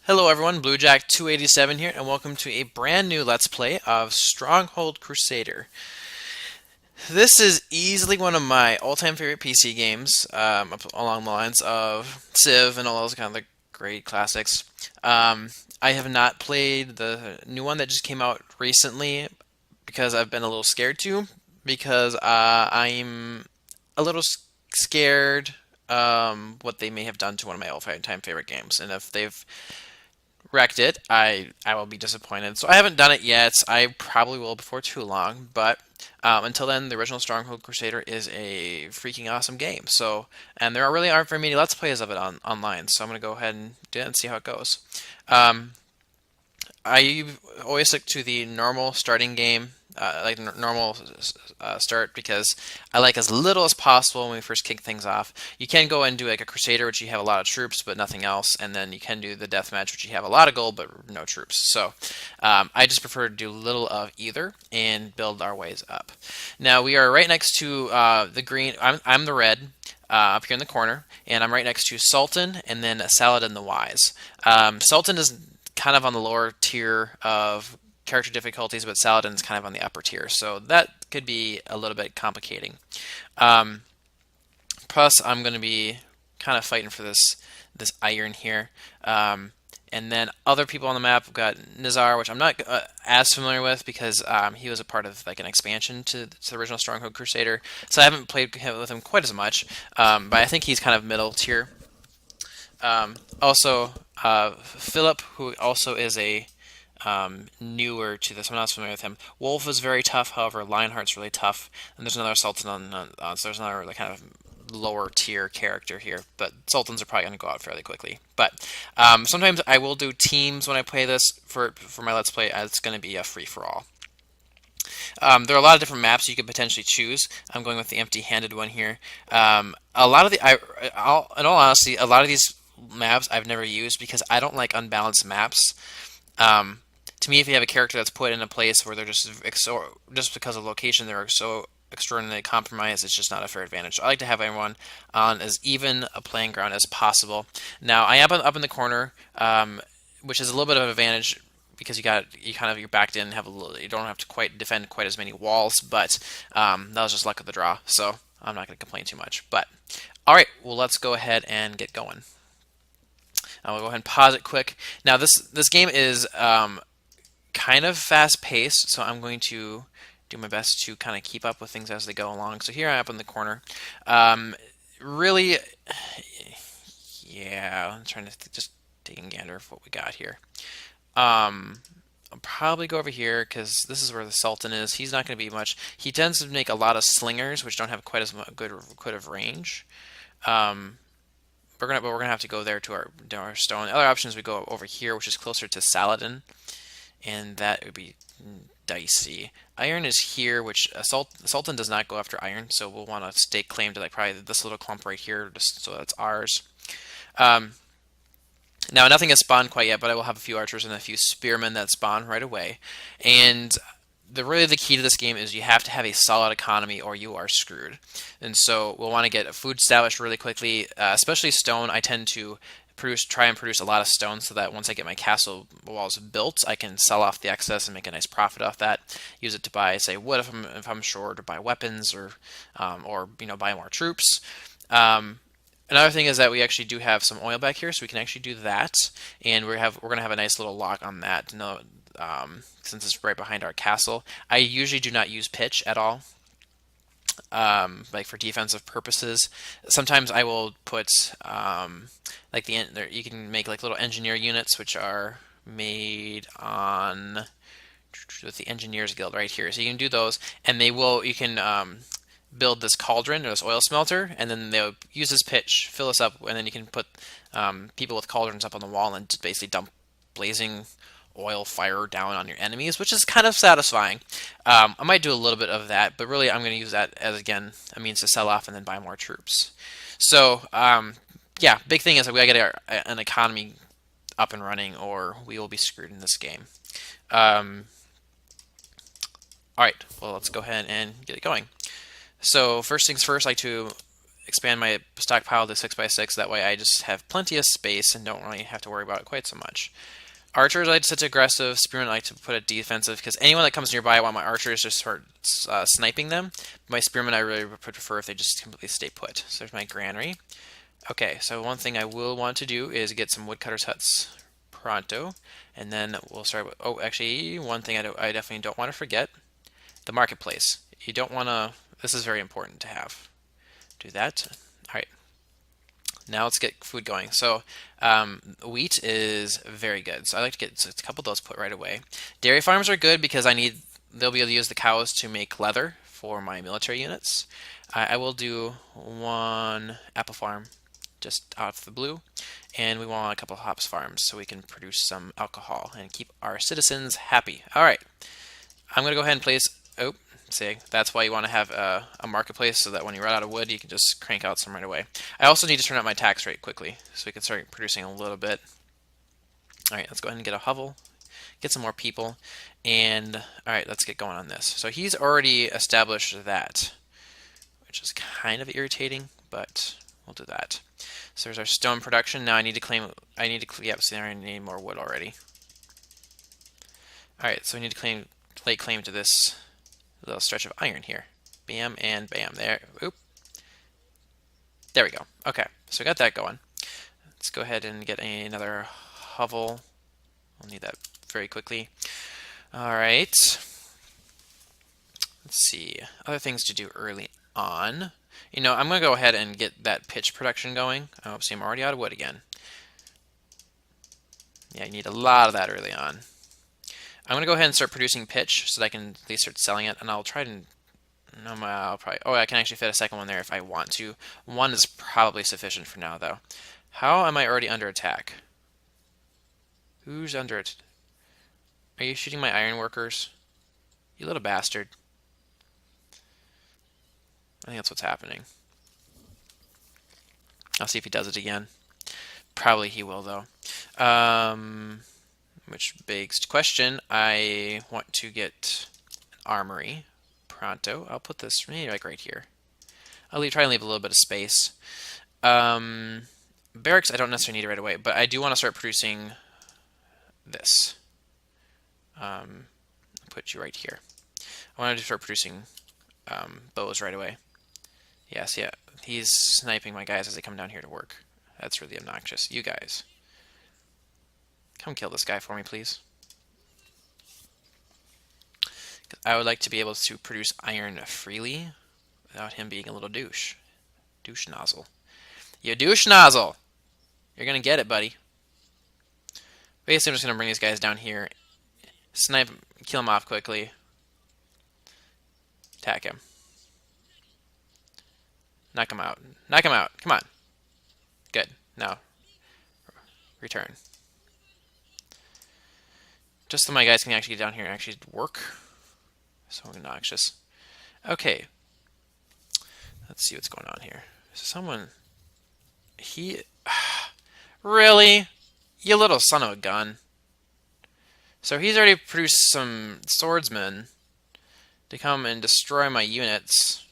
Hello everyone, BlueJack287 here, and welcome to a brand new Let's Play of Stronghold Crusader. This is easily one of my all-time favorite PC games, along the lines of Civ and all those kind of great classics. I have not played the new one that just came out recently because I've been a little scared to, because I'm a little scared what they may have done to one of my all-time favorite games, and if they've wrecked it, I will be disappointed. So I haven't done it yet. I probably will before too long, but until then, the original Stronghold Crusader is a freaking awesome game. So, and there really aren't very many Let's Plays of it online. So I'm gonna go ahead and do it and see how it goes. Um, I always stick to the normal starting game, like normal start, because I like as little as possible when we first kick things off. You can go and do like a Crusader, which you have a lot of troops but nothing else, and then you can do the deathmatch, which you have a lot of gold but no troops. So I just prefer to do little of either and build our ways up. Now we are right next to the green. I'm the red. Up here in the corner, and I'm right next to Sultan and then Saladin the Wise. Sultan is kind of on the lower tier of character difficulties, but Saladin's kind of on the upper tier, so that could be a little bit complicating. Um, Plus, I'm going to be kind of fighting for this iron here. And then other people on the map, we've got Nizar, which I'm not as familiar with because he was a part of like an expansion to the original Stronghold Crusader, so I haven't played with him quite as much. But I think he's kind of middle tier. Also, Philip, who also is a newer to this. I'm not familiar with him. Wolf is very tough, however, Lionheart's really tough. And there's another Sultan so there's another like kind of lower tier character here. But Sultans are probably going to go out fairly quickly. But sometimes I will do teams when I play this for my Let's Play. It's going to be a free-for-all. There are a lot of different maps you could potentially choose. I'm going with the empty-handed one here. A lot of in all honesty, a lot of these maps I've never used because I don't like unbalanced maps. To me, if you have a character that's put in a place where they're just because of location, they're so extraordinarily compromised, it's just not a fair advantage. So I like to have everyone on as even a playing ground as possible. Now, I am up in the corner, which is a little bit of an advantage because you're backed in, you don't have to quite defend quite as many walls, but that was just luck of the draw. So I'm not going to complain too much. But all right, well, let's go ahead and get going. I'll go ahead and pause it quick. Now, this game is kind of fast-paced, so I'm going to do my best to kind of keep up with things as they go along. So here I am up in the corner. Really, yeah, I'm trying to just take a gander of what we got here. I'll probably go over here because this is where the Sultan is. He's not going to be much. He tends to make a lot of slingers, which don't have quite as good of range. But we're gonna have to go there to our stone. The other option is we go over here, which is closer to Saladin, and that would be dicey. Iron is here, which Sultan does not go after iron, so we'll want to stake claim to like probably this little clump right here, just so that's ours. Now, nothing has spawned quite yet, but I will have a few archers and a few spearmen that spawn right away. And really the key to this game is you have to have a solid economy or you are screwed. And so we'll want to get food established really quickly, especially stone. I tend to try and produce a lot of stone so that once I get my castle walls built, I can sell off the excess and make a nice profit off that. Use it to buy, say, wood if I'm short, or buy weapons, or buy more troops. Another thing is that we actually do have some oil back here, so we can actually do that, and we're gonna have a nice little lock on that. No, since it's right behind our castle. I usually do not use pitch at all, like for defensive purposes. Sometimes I will put you can make like little engineer units, which are made on with the Engineers Guild right here. So you can do those, and you can build this cauldron or this oil smelter, and then they'll use this pitch, fill us up, and then you can put people with cauldrons up on the wall and just basically dump blazing oil fire down on your enemies, which is kind of satisfying. I might do a little bit of that, but really I'm going to use that as, again, a means to sell off and then buy more troops. So, yeah, big thing is that we got to get an economy up and running, or we will be screwed in this game. All right, well, let's go ahead and get it going. So first things first, I like to expand my stockpile to 6x6. That way I just have plenty of space and don't really have to worry about it quite so much. Archers I like to set to aggressive. Spearmen I like to put it defensive because anyone that comes nearby, I want my archers to start sniping them. My spearmen I really would prefer if they just completely stay put. So there's my granary. Okay, so one thing I will want to do is get some woodcutters huts pronto, and then we'll start with, oh, actually, one thing I definitely don't want to forget, the marketplace. You don't want to, this is very important to have. Do that. All right. Now let's get food going. So wheat is very good. So I like to get a couple of those put right away. Dairy farms are good because they'll be able to use the cows to make leather for my military units. I will do one apple farm just out of the blue, and we want a couple of hops farms so we can produce some alcohol and keep our citizens happy. All right, I'm gonna go ahead and place. Oh, see, that's why you want to have a marketplace so that when you run out of wood, you can just crank out some right away. I also need to turn up my tax rate quickly so we can start producing a little bit. All right, let's go ahead and get a hovel, get some more people, and all right, let's get going on this. So he's already established that, which is kind of irritating, but we'll do that. So there's our stone production. Now I need to claim. Yep. See, I need more wood already. All right, so we need to lay claim to this little stretch of iron here. Bam and bam. There. Oop. There we go. Okay, so we got that going. Let's go ahead and get another hovel. We'll need that very quickly. All right. Let's see. Other things to do early on. You know, I'm going to go ahead and get that pitch production going. Oh, see, I'm already out of wood again. Yeah, you need a lot of that early on. I'm going to go ahead and start producing pitch so that I can at least start selling it, and I'll try to... No, I'll probably... Oh, I can actually fit a second one there if I want to. One is probably sufficient for now, though. How am I already under attack? Who's under it? Are you shooting my iron workers? You little bastard. I think that's what's happening. I'll see if he does it again. Probably he will, though. Which begs the question. I want to get an armory pronto. I'll put this maybe like right here. I'll try and leave a little bit of space. Barracks I don't necessarily need it right away, but I do want to start producing this. Put you right here. I want to start producing bows right away. Yes, yeah. He's sniping my guys as they come down here to work. That's really obnoxious. You guys. Come kill this guy for me, please. I would like to be able to produce iron freely without him being a little douche. Douche nozzle. You douche nozzle! You're gonna get it, buddy. Basically, I'm just gonna bring these guys down here, snipe him, kill him off quickly, attack him. Knock him out. Knock him out. Come on. Good. Now, return. Just so my guys can actually get down here and actually work. So obnoxious. Okay. Let's see what's going on here. Someone... Really? You little son of a gun. So he's already produced some swordsmen to come and destroy my units.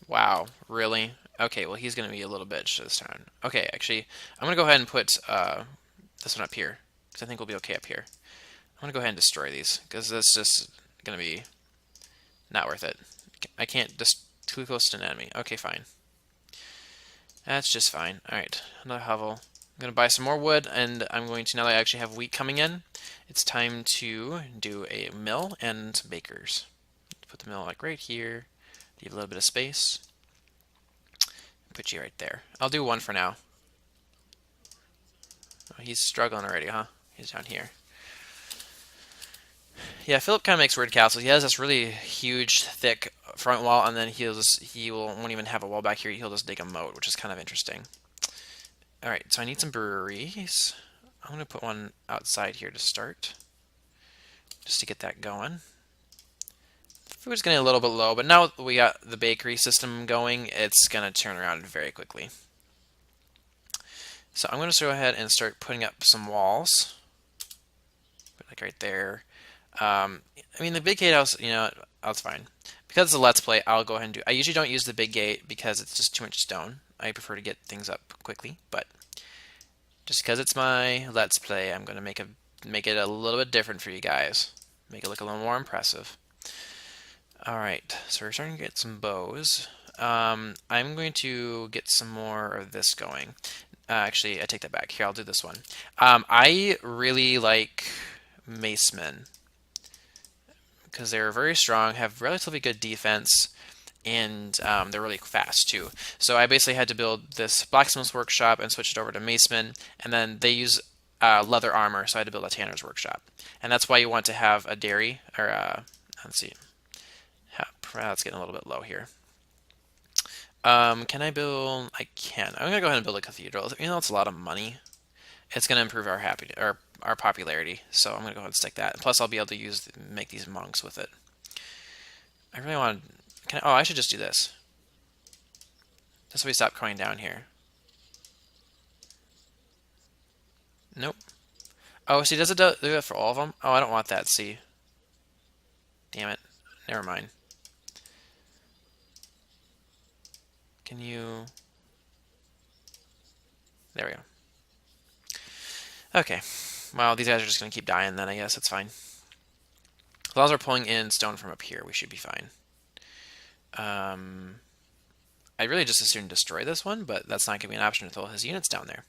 Wow, really? Okay, well, he's going to be a little bitch this time. Okay, actually, I'm going to go ahead and put this one up here, because I think we'll be okay up here. I'm going to go ahead and destroy these, because that's just going to be not worth it. I can't just too close to an enemy. Okay, fine. That's just fine. Alright, another hovel. I'm going to buy some more wood, and I'm going to, now that I actually have wheat coming in, it's time to do a mill and some bakers. Put the mill like right here. Leave a little bit of space. Put you right there. I'll do one for now. Oh, he's struggling already, huh? He's down here. Yeah, Philip kind of makes weird castles. He has this really huge, thick front wall, and then won't even have a wall back here. He'll just dig a moat, which is kind of interesting. All right, so I need some breweries. I'm going to put one outside here to start, just to get that going. Food's getting a little bit low, but now we got the bakery system going, it's going to turn around very quickly. So I'm going to go ahead and start putting up some walls, like right there. I mean, the big gatehouse, you know, that's fine. because it's a Let's Play, I'll go ahead and do. I usually don't use the big gate because it's just too much stone. I prefer to get things up quickly, but just because it's my Let's Play, I'm going to make it a little bit different for you guys. Make it look a little more impressive. All right, so we're starting to get some bows. I'm going to get some more of this going. Actually, I take that back. Here, I'll do this one. I really like macemen because they're very strong, have relatively good defense, and they're really fast too. So I basically had to build this blacksmith's workshop and switch it over to macemen, and then they use leather armor, so I had to build a tanner's workshop. And that's why you want to have a dairy, or let's see, it's getting a little bit low here. Can I build? I can. I'm gonna go ahead and build a cathedral. You know, it's a lot of money. It's gonna improve our popularity. So I'm gonna go ahead and stick that. Plus, I'll be able to make these monks with it. I really want. Oh, I should just do this. Just so we stop going down here. Nope. Oh, see, does it do that for all of them? Oh, I don't want that. See. Damn it. Never mind. Can you... There we go. Okay. Well, these guys are just going to keep dying then, I guess. It's fine. As long as we're pulling in stone from up here, we should be fine. I really just assumed destroy this one, but that's not going to be an option to throw his units down there.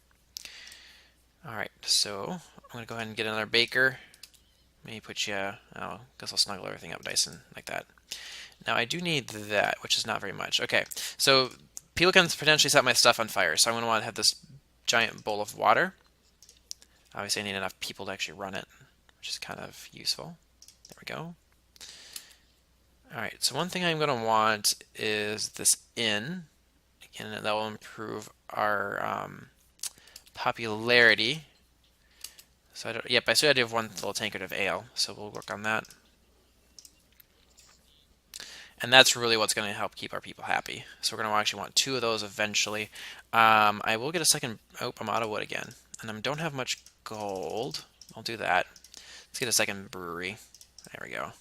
Alright, so I'm going to go ahead and get another baker. Maybe put you... Oh, guess I'll snuggle everything up nice and like that. Now, I do need that, which is not very much. Okay, so people can potentially set my stuff on fire, so I'm going to want to have this giant bowl of water. Obviously, I need enough people to actually run it, which is kind of useful. There we go. Alright, so one thing I'm going to want is this inn. Again, that will improve our popularity. So I still have one little tankard of ale, so we'll work on that. And that's really what's going to help keep our people happy. So we're going to actually want 2 of those eventually. I will get a second... Oh, I'm out of wood again. And I don't have much gold. I'll do that. Let's get a second brewery. There we go.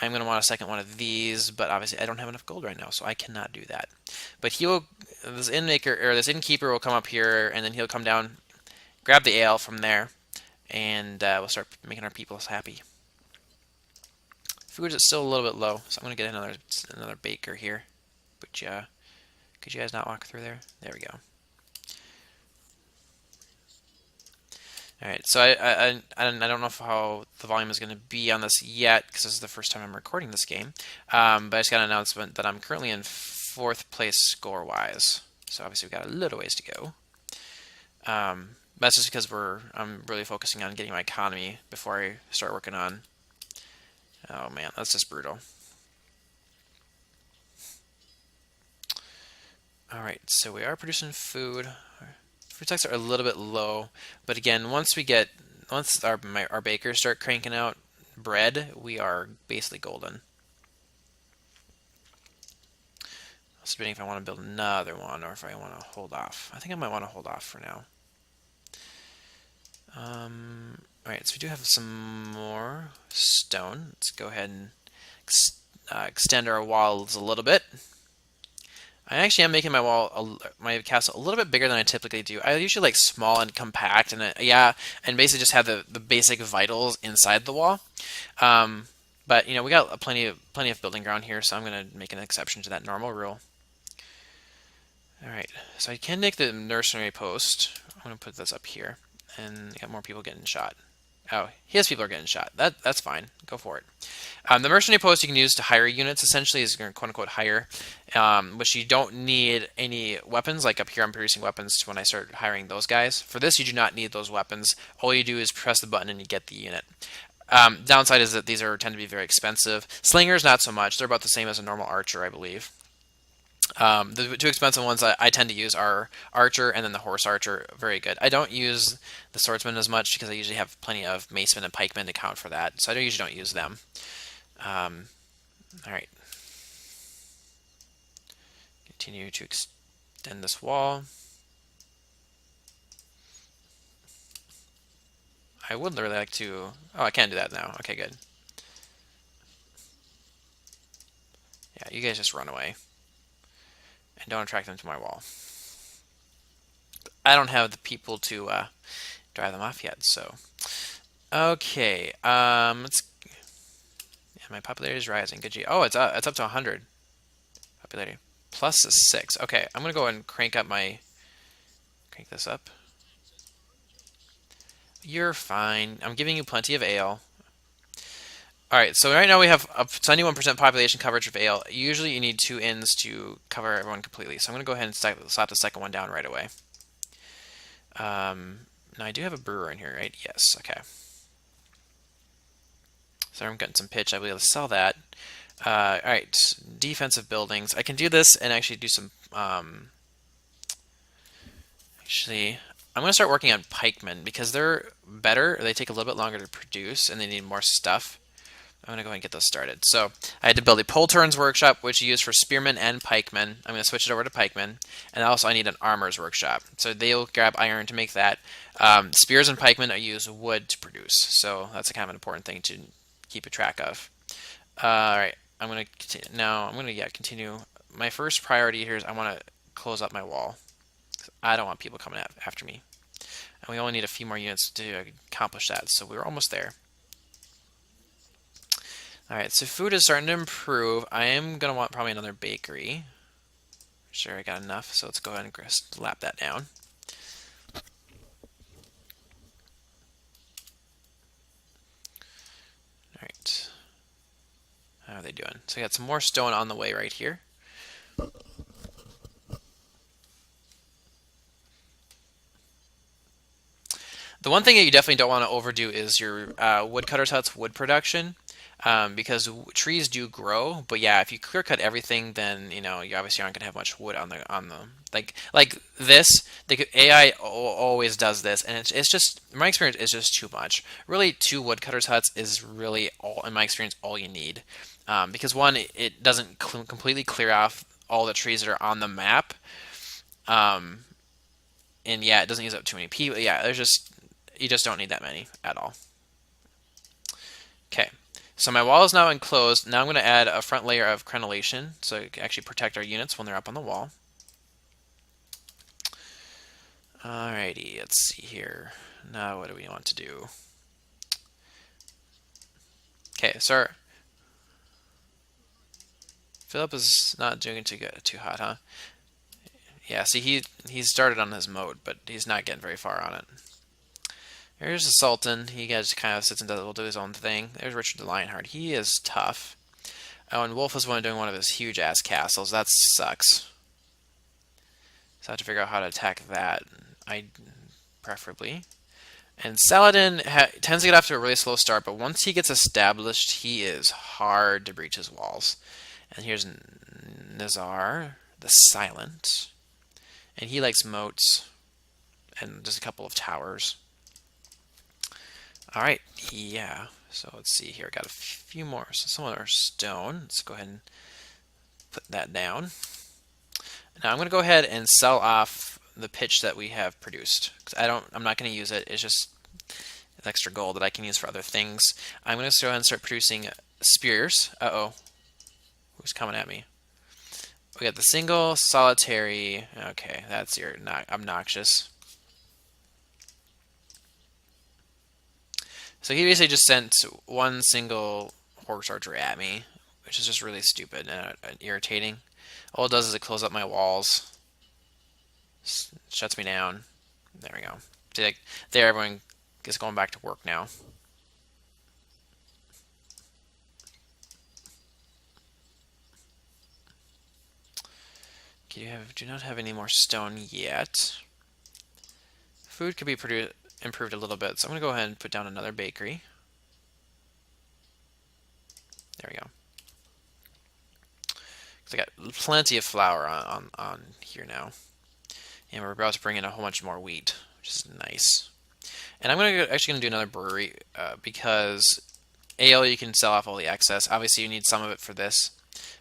I'm going to want a second one of these, but obviously I don't have enough gold right now, so I cannot do that. But this innkeeper will come up here, and then he'll come down, grab the ale from there, and we'll start making our people happy. Food is still a little bit low, so I'm going to get another baker here. But could you guys not walk through there? There we go. Alright, so I don't know how the volume is going to be on this yet, because this is the first time I'm recording this game. But I just got an announcement that I'm currently in 4th place score-wise. So obviously we've got a little ways to go. That's just because I'm really focusing on getting my economy before I start working on... Oh man, that's just brutal. Alright, so we are producing food. Food stocks are a little bit low, but again, once our bakers start cranking out bread, we are basically golden. I was debating if I want to build another one or if I want to hold off. I think I might want to hold off for now. Alright, so we do have some more stone. Let's go ahead and extend our walls a little bit. I actually am making my castle a little bit bigger than I typically do. I usually like small and compact, and and basically just have the basic vitals inside the wall. But we got plenty of building ground here, so I'm going to make an exception to that normal rule. All right, so I can make the mercenary post. I'm going to put this up here, and got more people getting shot. Oh, his people are getting shot. That's fine. Go for it. The mercenary post you can use to hire units, essentially, is going to quote-unquote hire, which you don't need any weapons. Like up here, I'm producing weapons when I start hiring those guys. For this, you do not need those weapons. All you do is press the button and you get the unit. Downside is that these tend to be very expensive. Slingers, not so much. They're about the same as a normal archer, I believe. The 2 expensive ones I tend to use are Archer and then the Horse Archer. Very good. I don't use the Swordsman as much because I usually have plenty of Macemen and Pikemen to count for that, so I usually don't use them. Alright. Continue to extend this wall. I would really like to... Oh, I can do that now. Okay, good. you guys just run away. And don't attract them to my wall. I don't have the people to drive them off yet, so. Okay, let's. Yeah, my popularity is rising. Good G. Oh, it's up to 100. Popularity. Plus is 6. Okay, I'm gonna go and crank this up. You're fine. I'm giving you plenty of ale. Alright, so right now we have a 71% population coverage of ale. Usually you need 2 inns to cover everyone completely. So I'm going to go ahead and slap the second one down right away. Now I do have a brewer in here, right? Yes, okay. So I'm getting some pitch. I'll be able to sell that. Alright, defensive buildings. I can do this and actually do some... actually, I'm going to start working on pikemen because they're better. They take a little bit longer to produce and they need more stuff. I'm going to go ahead and get those started. So I had to build a pole turns workshop, which you use for spearmen and pikemen. I'm going to switch it over to pikemen. And also I need an armors workshop. So they'll grab iron to make that. Spears and pikemen, I use wood to produce. So that's a kind of an important thing to keep a track of. All right, I'm going to continue. Now I'm going to continue. My first priority here is I want to close up my wall. I don't want people coming after me. And we only need a few more units to accomplish that. So we're almost there. Alright, so food is starting to improve. I am going to want probably another bakery. Sure, I got enough, so let's go ahead and lap that down. Alright. How are they doing? So we got some more stone on the way right here. The one thing that you definitely don't want to overdo is your woodcutter's hut's wood production. Because trees do grow, but yeah, if you clear cut everything, then you obviously aren't gonna have much wood on the like this. The AI always does this, and it's just in my experience, it's just too much. Really, 2 woodcutters huts is really all in my experience all you need, because one, it doesn't completely clear off all the trees that are on the map, and yeah, it doesn't use up too many people. Yeah, you just don't need that many at all. Okay. So my wall is now enclosed. Now I'm going to add a front layer of crenellation so it can actually protect our units when they're up on the wall. Alrighty, let's see here. Now what do we want to do? Okay, so Philip is not doing too hot, huh? Yeah, see he started on his mode, but he's not getting very far on it. There's the Sultan. He just kind of sits and will do his own thing. There's Richard the Lionheart. He is tough. Oh, and Wolf is doing one of his huge-ass castles. That sucks. So I have to figure out how to attack that. Preferably. And Saladin tends to get off to a really slow start, but once he gets established, he is hard to breach his walls. And here's Nazar, the Silent. And he likes moats and just a couple of towers. Alright, yeah. So let's see here. Got a few more. So some of our stone. Let's go ahead and put that down. Now I'm going to go ahead and sell off the pitch that we have produced. Because I'm not going to use it. It's just extra gold that I can use for other things. I'm going to go ahead and start producing spears. Uh-oh. Who's coming at me? We got the single, solitary. Okay, that's obnoxious. So he basically just sent one single horse archer at me, which is just really stupid and irritating. All it does is it closes up my walls, shuts me down. There we go. See, like, there, everyone is going back to work now. Okay, do not have any more stone yet. Food could be improved a little bit, so I'm going to go ahead and put down another bakery. There we go. I got plenty of flour on here now. And we're about to bring in a whole bunch more wheat, which is nice. And I'm actually going to do another brewery because ale, you can sell off all the excess. Obviously, you need some of it for this.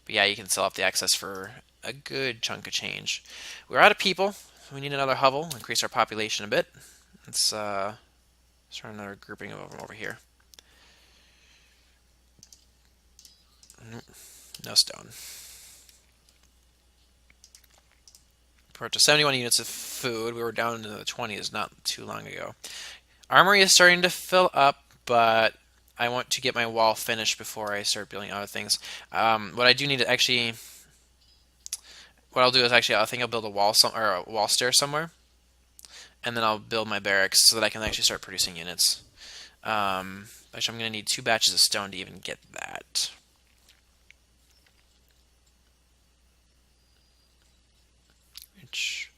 But yeah, you can sell off the excess for a good chunk of change. We're out of people. We need another hovel, increase our population a bit. Let's start another grouping of them over here. No stone. We're up to 71 units of food. We were down into the 20s not too long ago. Armory is starting to fill up, but I want to get my wall finished before I start building other things. What I do need to actually, what I'll do is actually, I think I'll build a wall or a wall stair somewhere, and then I'll build my barracks so that I can actually start producing units. Actually, I'm going to need 2 batches of stone to even get that. Which,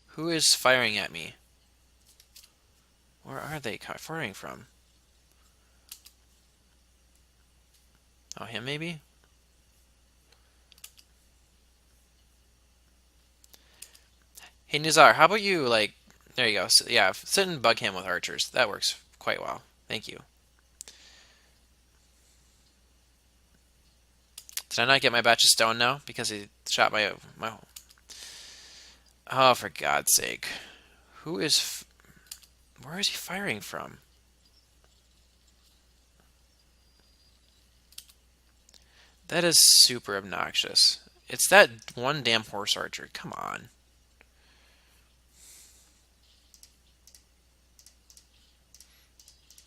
who is firing at me? Where are they firing from? Oh, him maybe? Hey, Nizar, how about you, like, there you go. So, yeah, sit and bug him with archers. That works quite well. Thank you. Did I not get my batch of stone now? Because he shot my... Oh, for God's sake. Who is... Where is he firing from? That is super obnoxious. It's that one damn horse archer. Come on.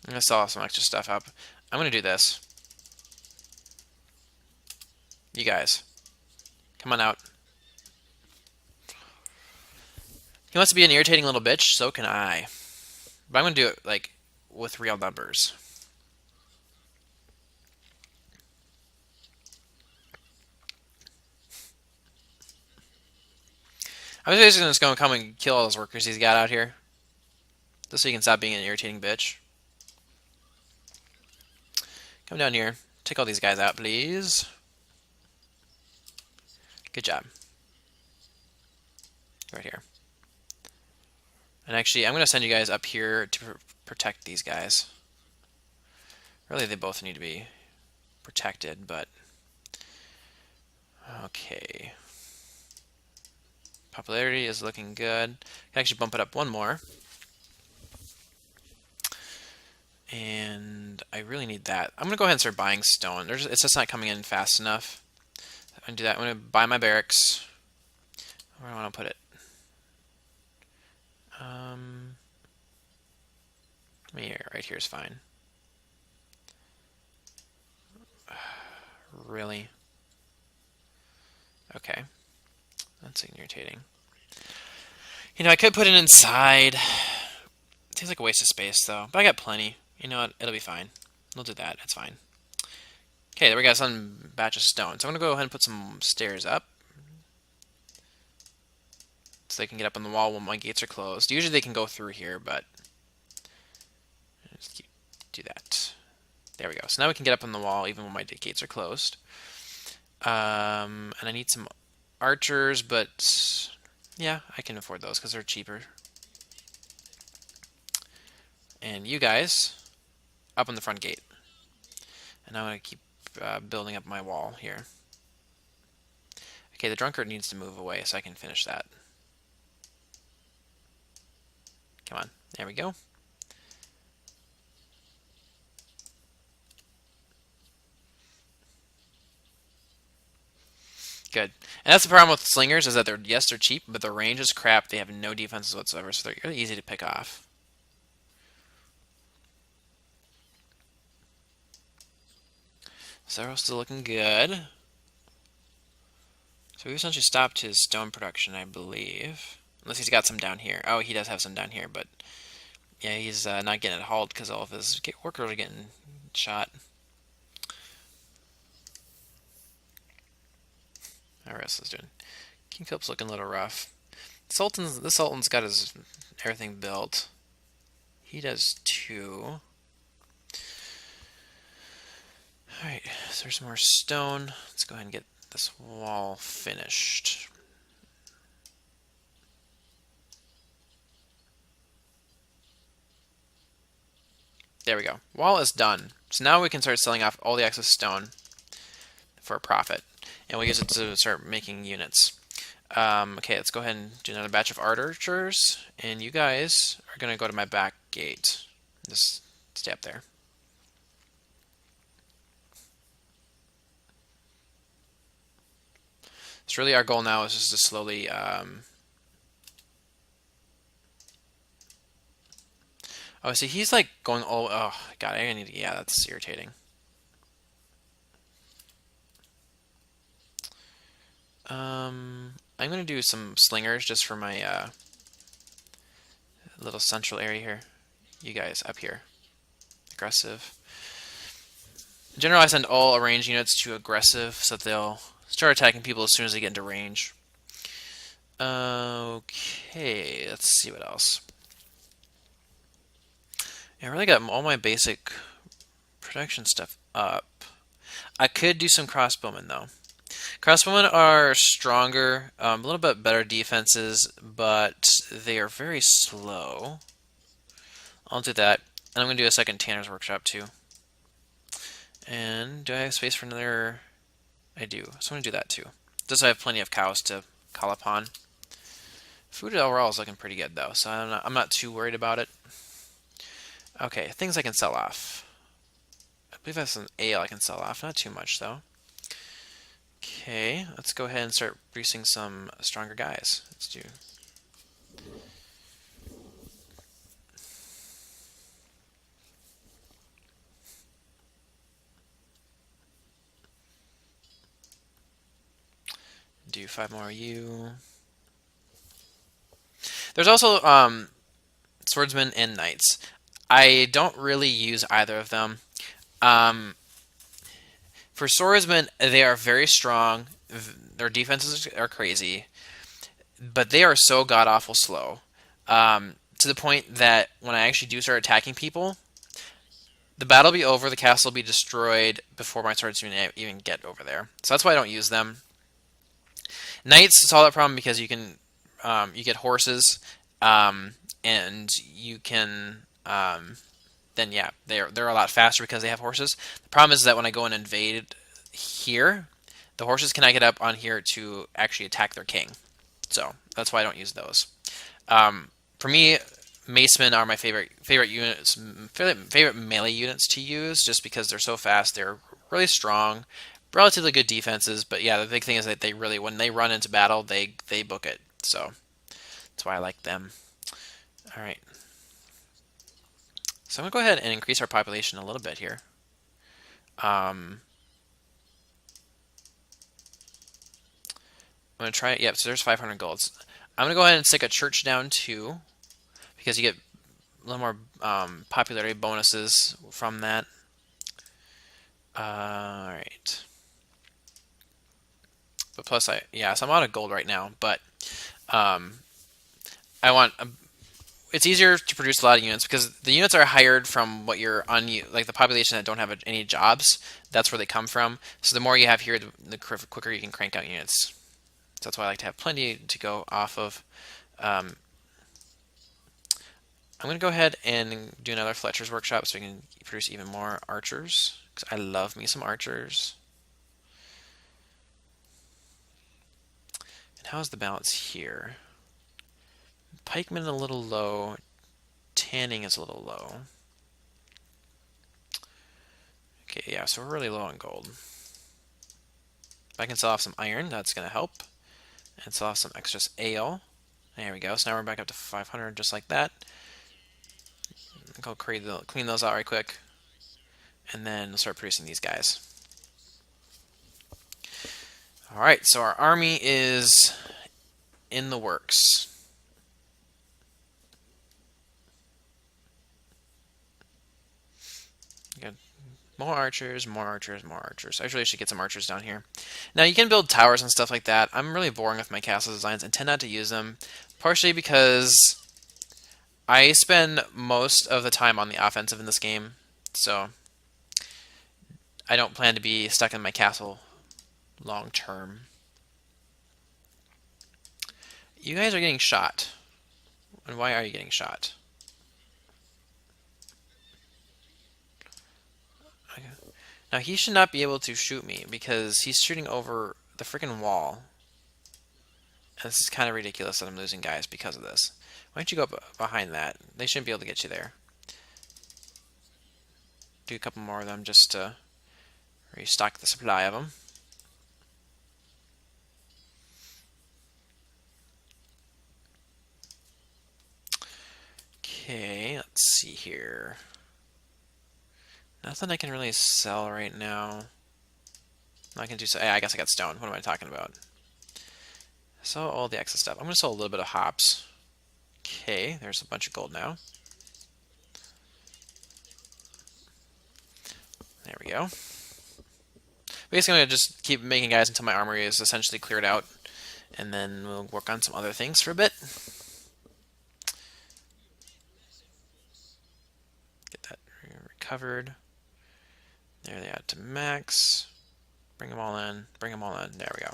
I'm going to sell some extra stuff up. I'm going to do this. You guys. Come on out. He wants to be an irritating little bitch, so can I. But I'm going to do it, like, with real numbers. I'm basically just going to come and kill all those workers he's got out here. Just so he can stop being an irritating bitch. Come down here. Take all these guys out, please. Good job. Right here. And actually, I'm going to send you guys up here to protect these guys. Really, they both need to be protected, but... Okay. Popularity is looking good. I can actually bump it up one more. And I really need that. I'm going to go ahead and start buying stone. It's just not coming in fast enough. I'm going to do that. I'm going to buy my barracks. Where do I want to put it? Right here is fine. Really? Okay. That's irritating. You know, I could put it inside. It seems like a waste of space, though. But I got plenty. You know what? It'll be fine. We'll do that. It's fine. Okay, there we got some batch of stone. So I'm going to go ahead and put some stairs up. So they can get up on the wall when my gates are closed. Usually they can go through here, but... Just do that. There we go. So now we can get up on the wall even when my gates are closed. And I need some archers, but... Yeah, I can afford those because they're cheaper. And you guys, up on the front gate. And I'm going to keep building up my wall here. Okay, the drunkard needs to move away so I can finish that. Come on, there we go. Good. And that's the problem with slingers, is that they're cheap, but their range is crap. They have no defenses whatsoever, so they're really easy to pick off. Zero's still looking good. So we've essentially stopped his stone production, I believe. Unless he's got some down here. Oh, he does have some down here, but yeah, he's not getting it hauled because all of his workers are getting shot. How the rest is doing? King Philip's looking a little rough. The Sultan's got his everything built. He does too. Alright, so there's more stone. Let's go ahead and get this wall finished. There we go. Wall is done. So now we can start selling off all the excess stone for a profit. And we'll use it to start making units. Okay, let's go ahead and do another batch of archers. And you guys are going to go to my back gate. Just stay up there. So really our goal now is just to slowly oh, see, he's like going all. Oh, God, I need to. Yeah, that's irritating. I'm gonna do some slingers just for my little central area here. You guys up here, aggressive. In general, I send all ranged units to aggressive, so that they'll start attacking people as soon as they get into range. Okay, let's see what else. I really got all my basic protection stuff up. I could do some crossbowmen though. Crossbowmen are stronger, a little bit better defenses, but they are very slow. I'll do that. And I'm going to do a second Tanner's Workshop too. And do I have space for another? I do. So I'm going to do that too. Just so I have plenty of cows to call upon. Food overall is looking pretty good though, so I'm not too worried about it. Okay, things I can sell off. I believe I have some ale I can sell off. Not too much though. Okay, let's go ahead and start producing some stronger guys. Let's do 5 more of you. There's also swordsmen and knights. I don't really use either of them. For swordsmen, they are very strong. Their defenses are crazy, but they are so god awful slow. To the point that when I actually do start attacking people, the battle will be over, the castle will be destroyed before my swordsmen even get over there. So that's why I don't use them. Knights solve that problem because you can you get horses, and you can then yeah, they're a lot faster because they have horses. The problem is that when I go and invade here, the horses cannot get up on here to actually attack their king. So that's why I don't use those. For me, macemen are my favorite units, favorite melee units to use, just because they're so fast. They're really strong, relatively good defenses. But yeah, the big thing is that they really, when they run into battle, they book it. So that's why I like them. All right. So I'm going to go ahead and increase our population a little bit here. I'm going to try it. Yep, so there's 500 golds. I'm going to go ahead and stick a church down too, because you get a little more popularity bonuses from that. Alright. But plus, so I'm out of gold right now, but I want... it's easier to produce a lot of units because the units are hired from what you're on, like the population that don't have any jobs. That's where they come from. So the more you have here, the quicker you can crank out units. So that's why I like to have plenty to go off of. I'm going to go ahead and do another Fletcher's Workshop so we can produce even more archers, because I love me some archers. And how's the balance here? Pikemen a little low. Tanning is a little low. Okay, yeah, so we're really low on gold. If I can sell off some iron, that's going to help. And sell off some extra ale. There we go. So now we're back up to 500 just like that. I'll clean those out right quick. And then we'll start producing these guys. Alright, so our army is in the works. Good. More archers, more archers, more archers. I really should get some archers down here. Now, you can build towers and stuff like that. I'm really boring with my castle designs and tend not to use them. Partially because I spend most of the time on the offensive in this game. So I don't plan to be stuck in my castle long term. You guys are getting shot. And why are you getting shot? Okay. Now he should not be able to shoot me because he's shooting over the freaking wall. And this is kind of ridiculous that I'm losing guys because of this. Why don't you go behind that? They shouldn't be able to get you there. Do a couple more of them just to restock the supply of them. Okay, let's see here. Nothing I can really sell right now. I can do so. Yeah, I guess I got stone. What am I talking about? Sell all the excess stuff. I'm going to sell a little bit of hops. Okay, there's a bunch of gold now. There we go. Basically, I'm going to just keep making guys until my armory is essentially cleared out. And then we'll work on some other things for a bit. Get that recovered. There they are to max. Bring them all in. Bring them all in. There we go.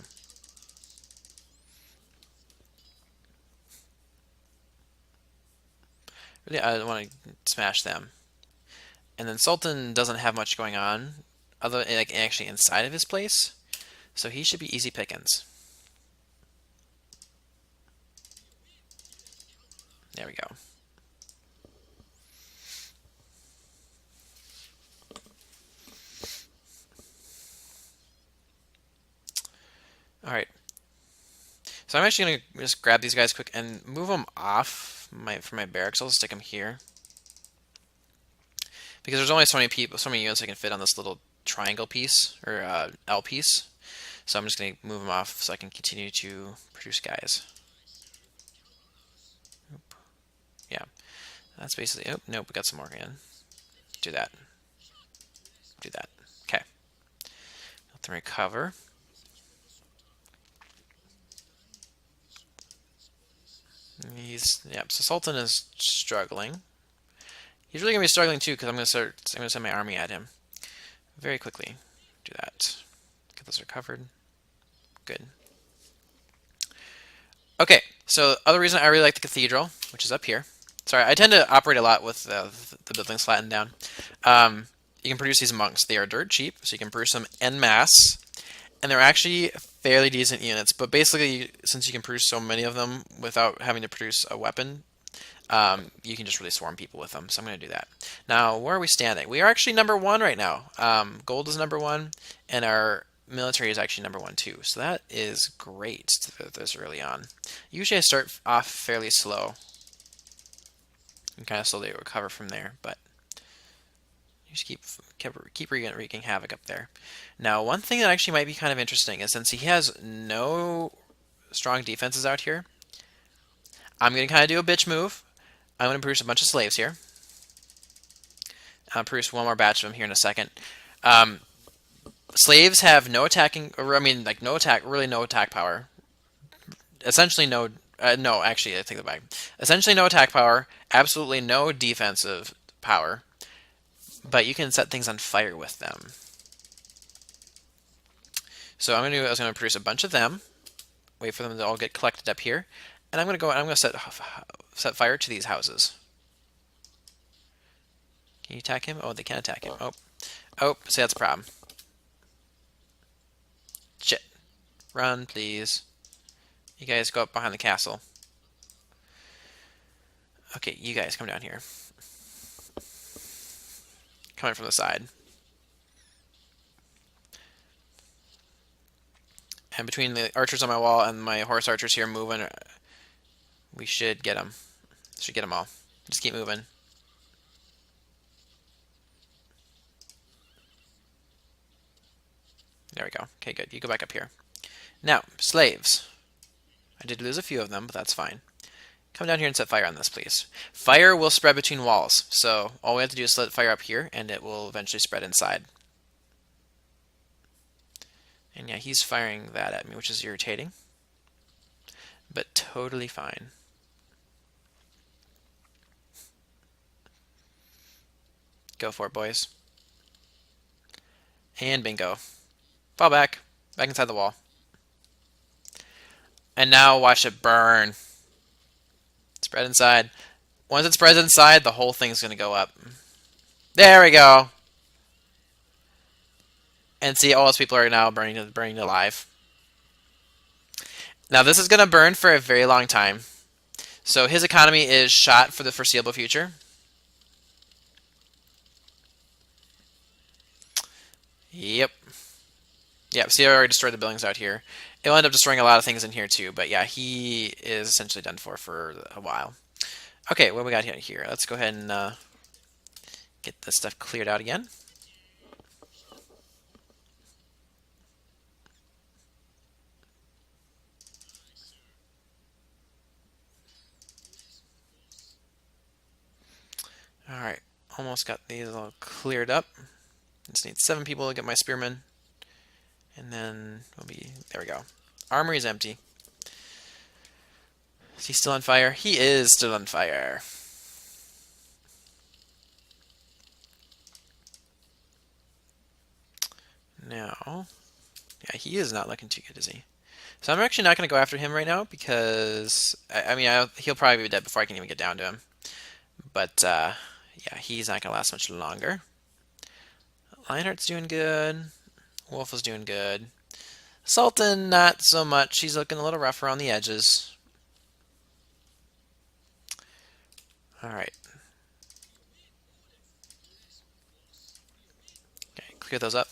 Really, I want to smash them. And then Sultan doesn't have much going on, other like actually inside of his place, so he should be easy pickings. There we go. All right. So I'm actually gonna just grab these guys quick and move them off from my barracks. I'll just stick them here because there's only so many people, so many units I can fit on this little triangle piece or L piece. So I'm just gonna move them off so I can continue to produce guys. Oop. Yeah, that's basically. Oh nope, we got some more again. Do that. Do that. Okay. Let them recover. So Sultan is struggling. He's really gonna be struggling too because I'm gonna send my army at him very quickly. Do that. Get this recovered. Good. Okay, so other reason I really like the cathedral, which is up here. Sorry, I tend to operate a lot with the buildings flattened down. You can produce these monks. They are dirt cheap, so you can produce them en masse. And they're actually fairly decent units, but basically, since you can produce so many of them without having to produce a weapon, you can just really swarm people with them. So I'm going to do that. Now, where are we standing? We are actually #1 right now. Gold is #1, and our military is actually #1 too. So that is great this early on. Usually I start off fairly slow and kind of slowly recover from there, but you just keep wreaking havoc up there. Now, one thing that actually might be kind of interesting is since he has no strong defenses out here, I'm going to kind of do a bitch move. I'm going to produce a bunch of slaves here. I'll produce one more batch of them here in a second. Slaves have no attacking, or I mean, like no attack, really no attack power. Essentially no, no, actually, I take that back. Essentially no attack power, absolutely no defensive power. But you can set things on fire with them. So I was going to produce a bunch of them, wait for them to all get collected up here, and I'm going to go and I'm going to set fire to these houses. Can you attack him? Oh, they can't attack him. Oh, see, that's a problem. Shit. Run, please. You guys go up behind the castle. Okay, you guys come down here. Coming from the side. And between the archers on my wall and my horse archers here moving, we should get them. Should get them all. Just keep moving. There we go. Okay, good. You go back up here. Now, slaves. I did lose a few of them, but that's fine. Come down here and set fire on this, please. Fire will spread between walls, so all we have to do is set fire up here, and it will eventually spread inside. And yeah, he's firing that at me, which is irritating, but totally fine. Go for it, boys. And bingo. Fall back. Back inside the wall. And now watch it burn. Spread inside. Once it spreads inside, the whole thing's going to go up. There we go. And see, all those people are now burning alive. Now, this is going to burn for a very long time. So his economy is shot for the foreseeable future. Yep. Yeah, see, I already destroyed the buildings out here. It'll end up destroying a lot of things in here too, but yeah, he is essentially done for a while. Okay, what we got here? Let's go ahead and get this stuff cleared out again. Alright, almost got these all cleared up. Just need 7 people to get my spearmen. And then we'll be... There we go. Armory is empty. Is he still on fire? He is still on fire. Now... Yeah, he is not looking too good, is he? So I'm actually not going to go after him right now because... he'll probably be dead before I can even get down to him. But, yeah, he's not going to last much longer. Lionheart's doing good. Wolf is doing good. Sultan, not so much. He's looking a little rough around the edges. Alright. Okay, clear those up.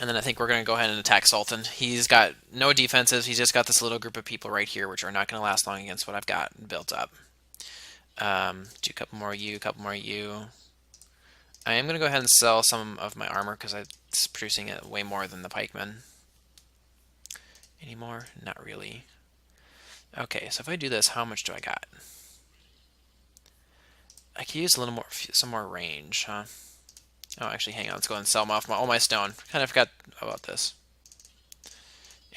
And then I think we're going to go ahead and attack Sultan. He's got no defensives. He's just got this little group of people right here, which are not going to last long against what I've got built up. Do a couple more of you, a couple more of you. I am going to go ahead and sell some of my armor because it's producing it way more than the pikemen. Any more? Not really. Okay, so if I do this, how much do I got? I could use a little more, some more range, huh? Oh, actually, hang on. Let's go and sell off all my stone. Kind of forgot about this.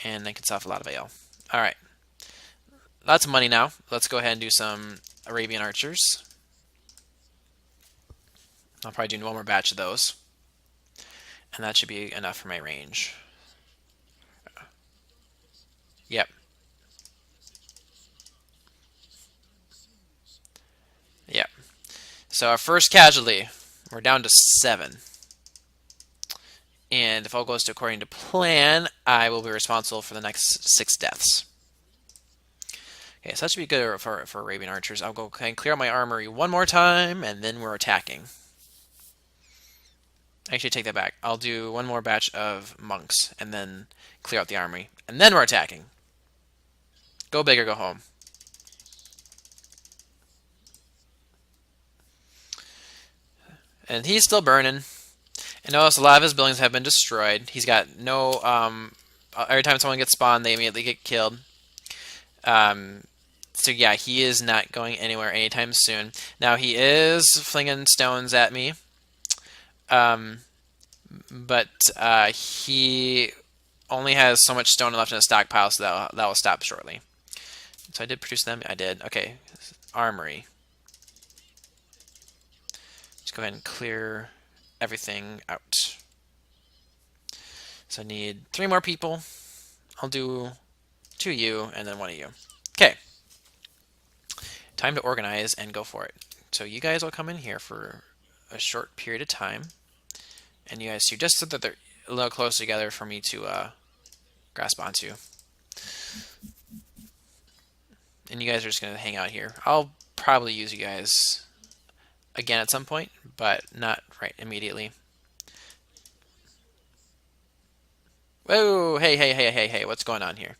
And I can sell off a lot of ale. All right. Lots of money now. Let's go ahead and do some Arabian archers. I'll probably do one more batch of those. And that should be enough for my range. Yep. Yep. So our first casualty, we're down to 7. And if all goes according to plan, I will be responsible for the next 6 deaths. Okay, so that should be good for Arabian archers. I'll go and clear out my armory one more time, and then we're attacking. Actually, take that back. I'll do one more batch of monks, and then clear out the armory. And then we're attacking. Go big or go home. And he's still burning. And notice a lot of his buildings have been destroyed. He's got no... every time someone gets spawned, they immediately get killed. So yeah, he is not going anywhere anytime soon. Now, he is flinging stones at me. But he only has so much stone left in his stockpile, so that will stop shortly. So I did produce them. I did. Okay, armory. Let's go ahead and clear everything out. So I need 3 more people. I'll do 2 of you and then 1 of you. Okay. Time to organize and go for it. So you guys will come in here for a short period of time. And you guys see just so that they're a little close together for me to grasp onto. And you guys are just going to hang out here. I'll probably use you guys again at some point, but not right immediately. Whoa! Hey, what's going on here?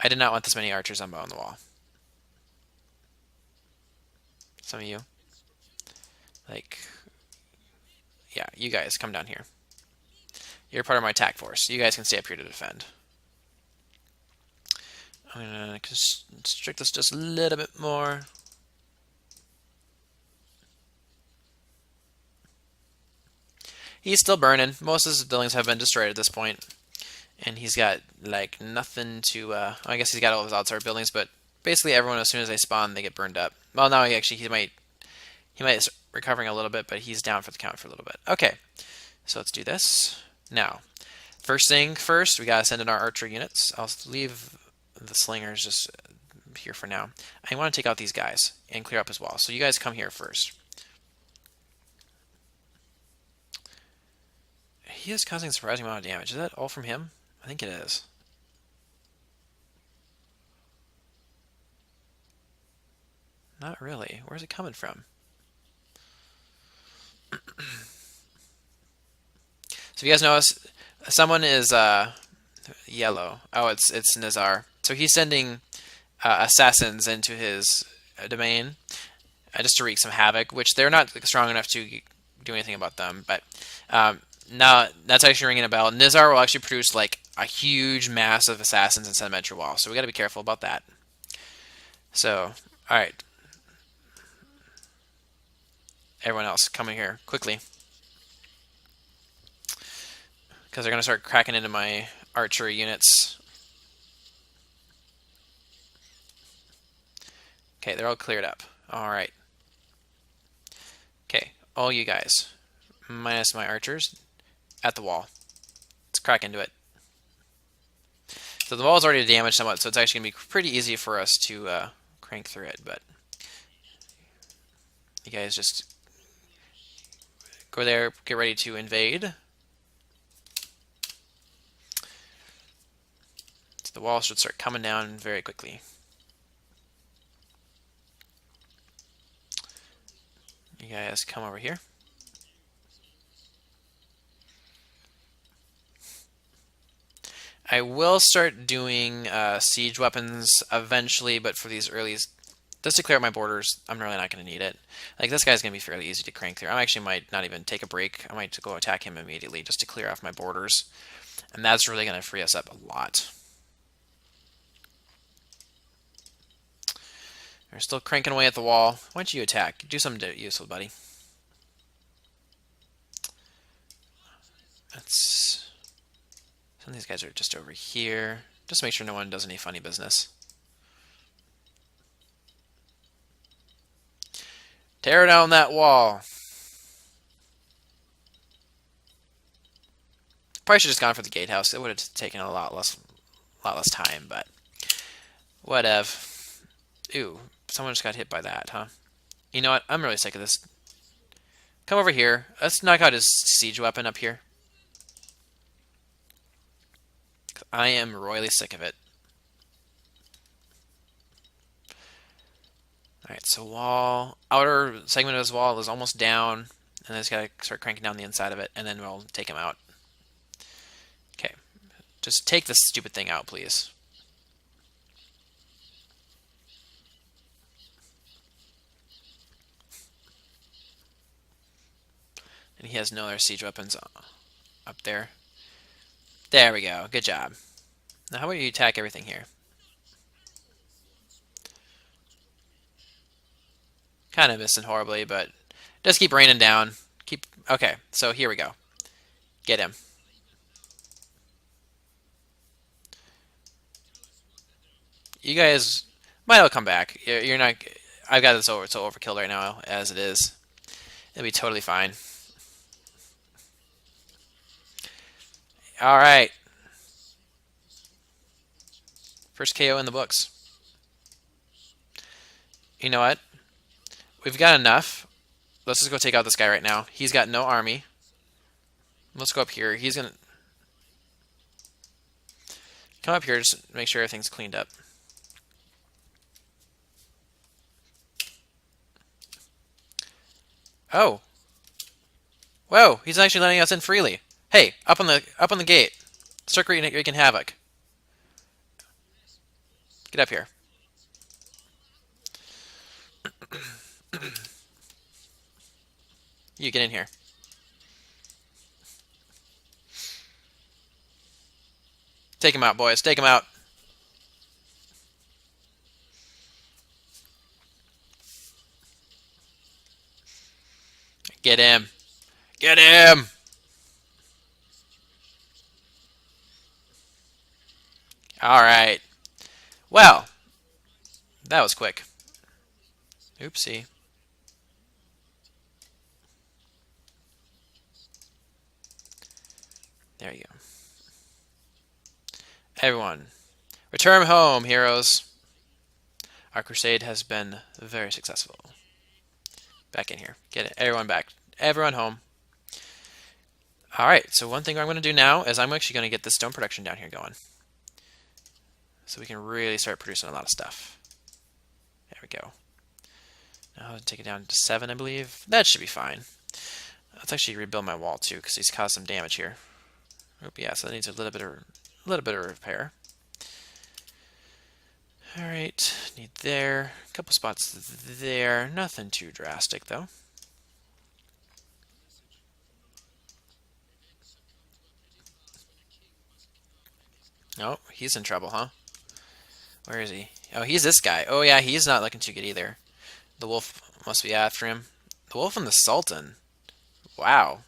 I did not want this many archers on the wall. Some of you. Like... Yeah, you guys, come down here. You're part of my attack force. You guys can stay up here to defend. I'm going to constrict this just a little bit more. He's still burning. Most of his buildings have been destroyed at this point. And he's got, like, nothing to... I guess he's got all his outside buildings, but basically everyone, as soon as they spawn, they get burned up. Well, now he might recovering a little bit, but he's down for the count for a little bit. Okay, so let's do this. Now, first thing first, we gotta send in our archer units. I'll leave the slingers just here for now. I want to take out these guys and clear up his wall. So you guys come here first. He is causing a surprising amount of damage. Is that all from him? I think it is. Not really. Where's it coming from? So if you guys notice, someone is yellow. Oh, it's Nazar. So he's sending assassins into his domain, just to wreak some havoc, which they're not strong enough to do anything about them. But now that's actually ringing a bell. Nizar will actually produce like a huge mass of assassins in Sedimentary Wall, so we got to be careful about that. So, all right, everyone else, coming here quickly, because they're gonna start cracking into my archery units. Okay, they're all cleared up. All right. Okay, all you guys, minus my archers, at the wall. Let's crack into it. So the wall is already damaged somewhat, so it's actually going to be pretty easy for us to crank through it, but you guys just go there, get ready to invade. So the wall should start coming down very quickly. You guys come over here. I will start doing siege weapons eventually, but for these early, just to clear up my borders, I'm really not going to need it. Like, this guy's going to be fairly easy to crank through. I actually might not even take a break. I might go attack him immediately just to clear off my borders. And that's really going to free us up a lot. We're still cranking away at the wall. Why don't you attack? Do something useful, buddy. That's... Some of these guys are just over here. Just make sure no one does any funny business. Tear down that wall. Probably should have just gone for the gatehouse. It would have taken a lot less time, but whatever. Ooh, someone just got hit by that, huh? You know what? I'm really sick of this. Come over here. Let's knock out his siege weapon up here. I am royally sick of it. Alright, so wall. Outer segment of his wall is almost down. And then he's got to start cranking down the inside of it, and then we'll take him out. Okay. Just take this stupid thing out, please. And he has no other siege weapons up there. There we go. Good job. Now how about you attack everything here? Kind of missing horribly, but just keep raining down. Okay, so here we go. Get him. You guys might all come back. You're not... I've got this so overkilled right now as it is. It'll be totally fine. Alright. First KO in the books. You know what? We've got enough. Let's just go take out this guy right now. He's got no army. Let's go up here. He's gonna... Come up here, just make sure everything's cleaned up. Oh. Whoa, he's actually letting us in freely. Hey, up on the gate. Start wreaking havoc. Get up here. You get in here. Take him out, boys. Take him out. Get him. Get him! Alright. Well, that was quick. Oopsie. There you go. Everyone, return home, heroes. Our crusade has been very successful. Back in here. Get it. Everyone back. Everyone home. Alright, so one thing I'm going to do now is I'm actually going to get this stone production down here going. So we can really start producing a lot of stuff. There we go. Now I'll take it down to 7, I believe. That should be fine. Let's actually rebuild my wall too, because he's caused some damage here. Oop, yeah, so that needs a little bit of repair. Alright, need there. A couple spots there. Nothing too drastic, though. Oh, he's in trouble, huh? Where is he? Oh, he's this guy. Oh, yeah, he's not looking too good either. The wolf must be after him. The wolf and the sultan. Wow.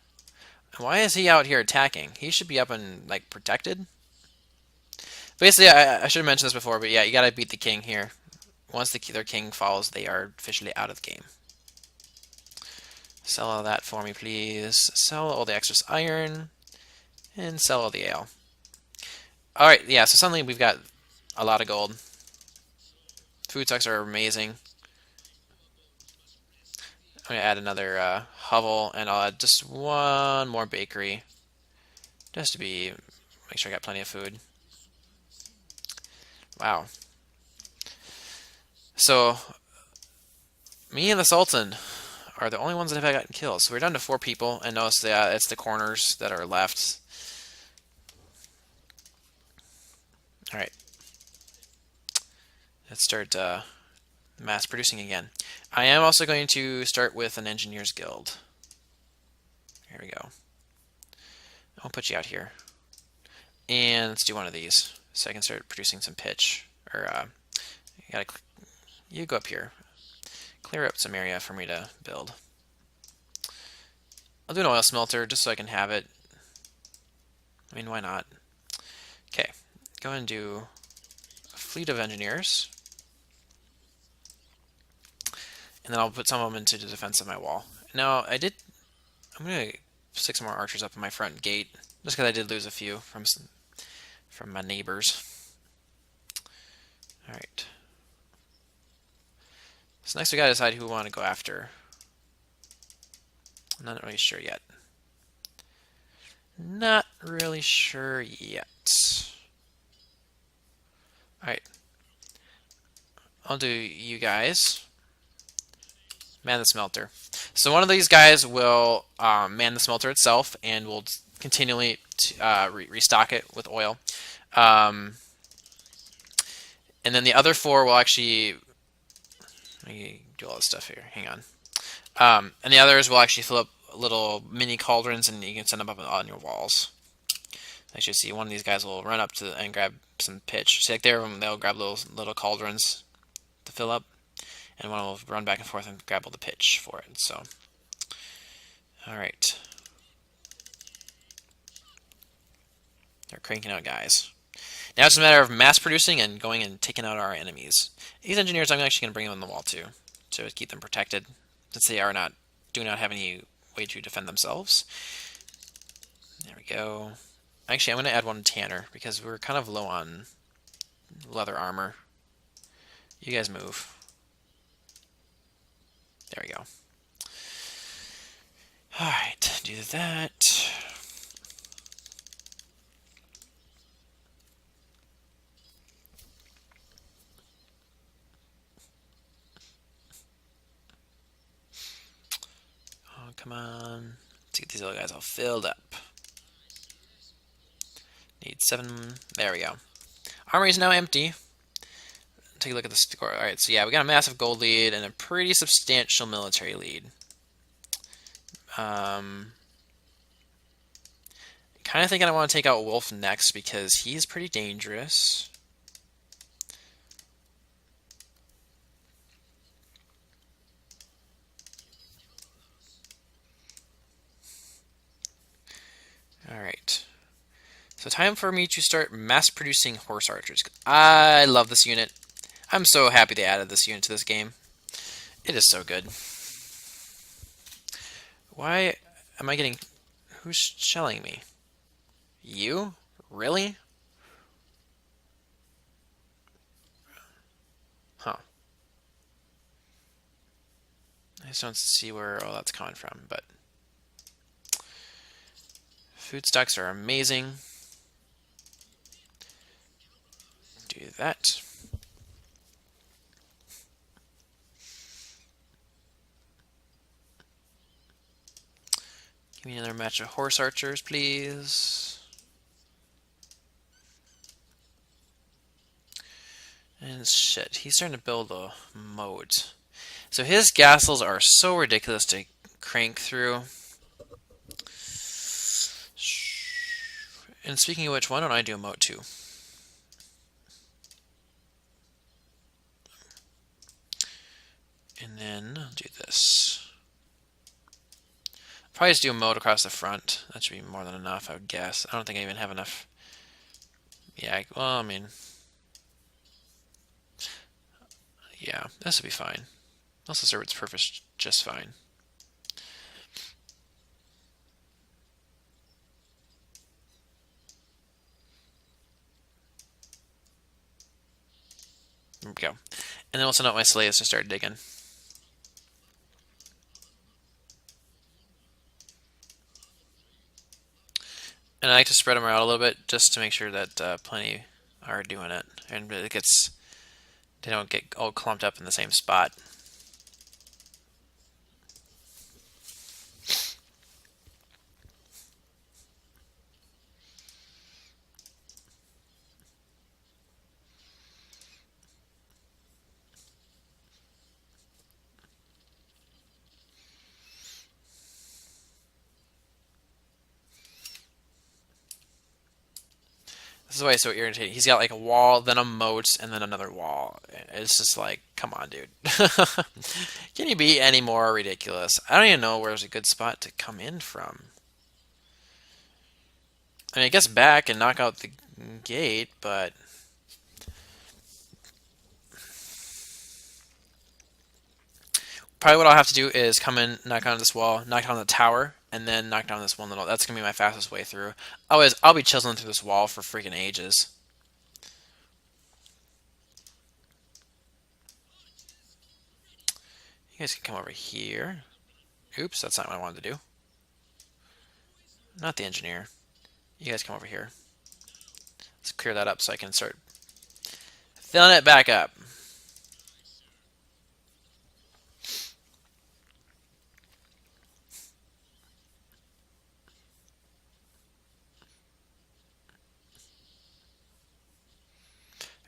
Why is he out here attacking? He should be up and, like, protected. Basically, I should have mentioned this before, but yeah, you gotta beat the king here. Once their king falls, they are officially out of the game. Sell all that for me, please. Sell all the excess iron. And sell all the ale. Alright, yeah, so suddenly we've got a lot of gold. Food stocks are amazing. I'm going to add another hovel, and I'll add just one more bakery. Just to make sure I got plenty of food. Wow. So, me and the Sultan are the only ones that have gotten kills. So we're down to 4 people, and notice that it's the corners that are left. Alright. Let's start mass producing again. I am also going to start with an engineer's guild. Here we go. I'll put you out here. And let's do one of these so I can start producing some pitch. Or, you go up here. Clear up some area for me to build. I'll do an oil smelter just so I can have it. I mean, why not? Okay, go ahead and do a fleet of engineers. And then I'll put some of them into the defense of my wall. Now, I'm going to stick some more archers up in my front gate, just because I did lose a few from my neighbors. Alright. So next we gotta decide who we want to go after. I'm not really sure yet. Not really sure yet. Alright. I'll do you guys. Man the smelter. So one of these guys will man the smelter itself, and will continually restock it with oil. And then the other 4 will actually... Let me do all this stuff here. Hang on. And the others will actually fill up little mini cauldrons, and you can send them up on your walls. As you see, one of these guys will run up to and grab some pitch. See, like there, they'll grab little cauldrons to fill up, and one will run back and forth and grab all the pitch for it. So, all right, they're cranking out guys. Now it's a matter of mass producing and going and taking out our enemies. These engineers, I'm actually going to bring them on the wall too, to keep them protected, since they do not have any way to defend themselves. There we go. Actually, I'm going to add one Tanner, because we're kind of low on leather armor. You guys move. There we go. Alright, do that. Oh, come on. Let's get these other guys all filled up. Need 7. There we go. Armory is now empty. Take a look at the score. Alright, so yeah, we got a massive gold lead and a pretty substantial military lead. Kind of thinking I want to take out Wolf next, because he's pretty dangerous. Alright. So time for me to start mass producing horse archers. I love this unit. I'm so happy they added this unit to this game. It is so good. Why am I getting... Who's shelling me? You? Really? Huh. I just don't see where all that's coming from, but... Food stocks are amazing. Do that. Give me another match of horse archers, please. And shit. He's starting to build a moat. So his castles are so ridiculous to crank through. And speaking of which, why don't I do a moat too? And then I'll do this. Probably just do a moat across the front. That should be more than enough, I would guess. I don't think I even have enough. Yeah, well, I mean, yeah, this will be fine. This will serve its purpose just fine. There we go. And then we'll send out my slaves to start digging. And I like to spread them out a little bit just to make sure that plenty are doing it, and they don't get all clumped up in the same spot. This is why it's so irritating. He's got like a wall, then a moat, and then another wall. It's just like, come on, dude. Can you be any more ridiculous? I don't even know where's a good spot to come in from. I mean, I guess back and knock out the gate, but probably what I'll have to do is come in, knock on this wall, knock down the tower, and then knock down this one little. That's gonna be my fastest way through. I'll be chiseling through this wall for freaking ages. You guys can come over here. Oops, that's not what I wanted to do. Not the engineer. You guys come over here. Let's clear that up so I can start filling it back up.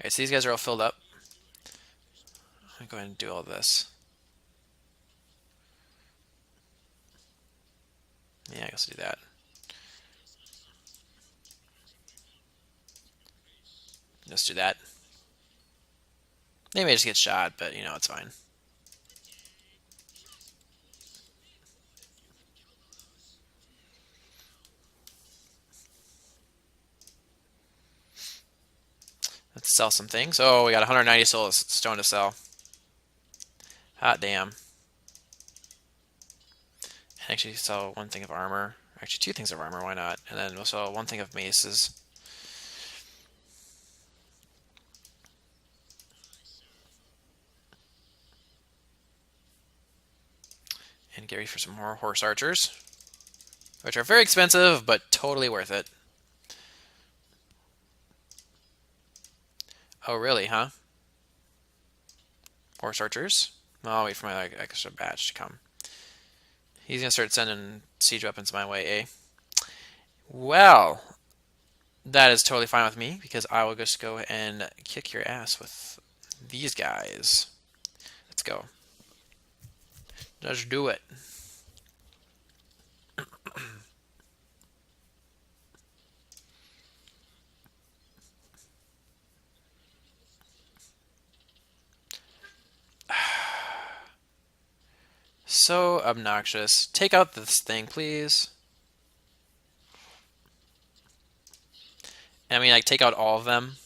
Alright, so these guys are all filled up. I'm going to go ahead and do all this. Yeah, I guess I'll do that. Just do that. They may just get shot, but you know, it's fine. Let's sell some things. Oh, we got 190 stone to sell. Hot damn. Actually, sell one thing of armor. Actually, two things of armor. Why not? And then we'll sell one thing of maces. And get ready for some more horse archers, which are very expensive, but totally worth it. Oh, really, huh? Horse archers? I'll wait for my extra batch to come. He's going to start sending siege weapons my way, eh? Well, that is totally fine with me, because I will just go and kick your ass with these guys. Let's go. Let's do it. So obnoxious. Take out this thing, please. I mean, like, take out all of them.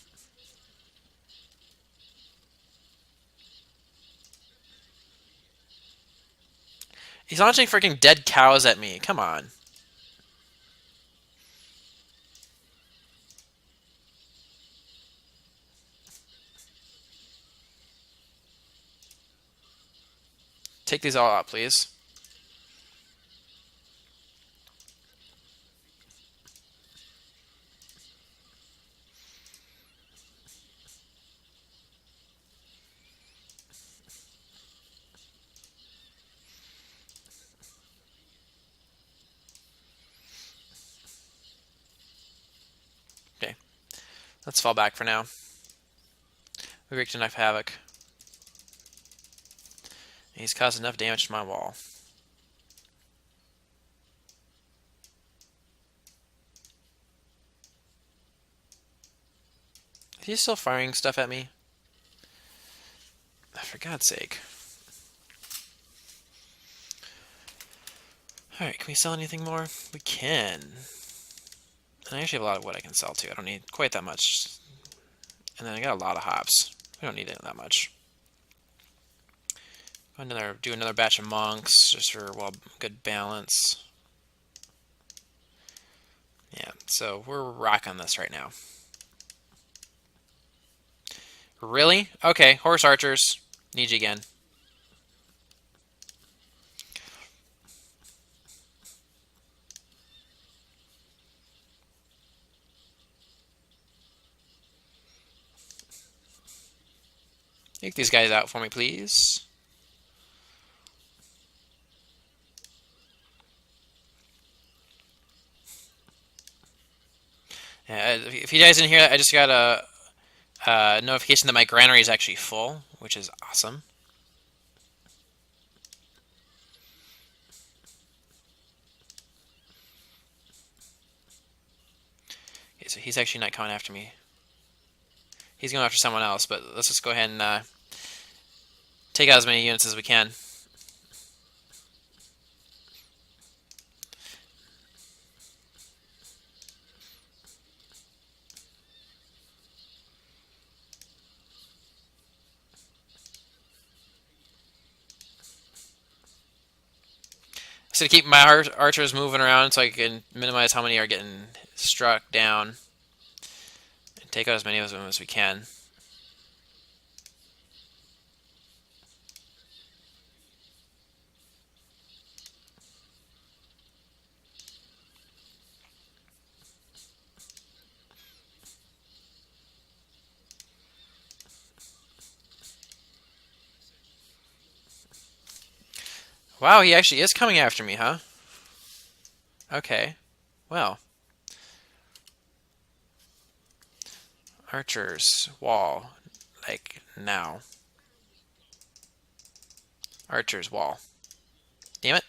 He's launching freaking dead cows at me. Come on. Take these all out, please. Okay. Let's fall back for now. We wreaked enough havoc. He's caused enough damage to my wall. Is he still firing stuff at me? For God's sake. Alright, can we sell anything more? We can. And I actually have a lot of wood I can sell too. I don't need quite that much. And then I got a lot of hops. We don't need it that much. Do another batch of monks just for, well, good balance. Yeah, so we're rocking this right now. Really? Okay, horse archers. Need you again. Take these guys out for me, please. If you guys didn't hear that, I just got a notification that my granary is actually full, which is awesome. Okay, so he's actually not coming after me. He's going after someone else, but let's just go ahead and take out as many units as we can. So to keep my archers moving around so I can minimize how many are getting struck down. And take out as many of them as we can. Wow, he actually is coming after me, huh? Okay. Well. Archers. Wall. Like, now. Archers. Wall. Damn it.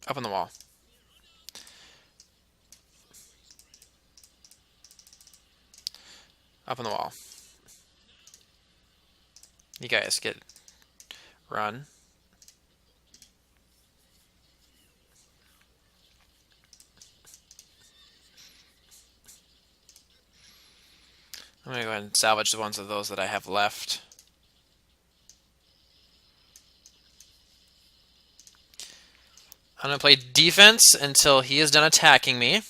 Up on the wall. Up on the wall. You guys get... Run. I'm going to go ahead and salvage the ones of those that I have left. I'm going to play defense until he is done attacking me.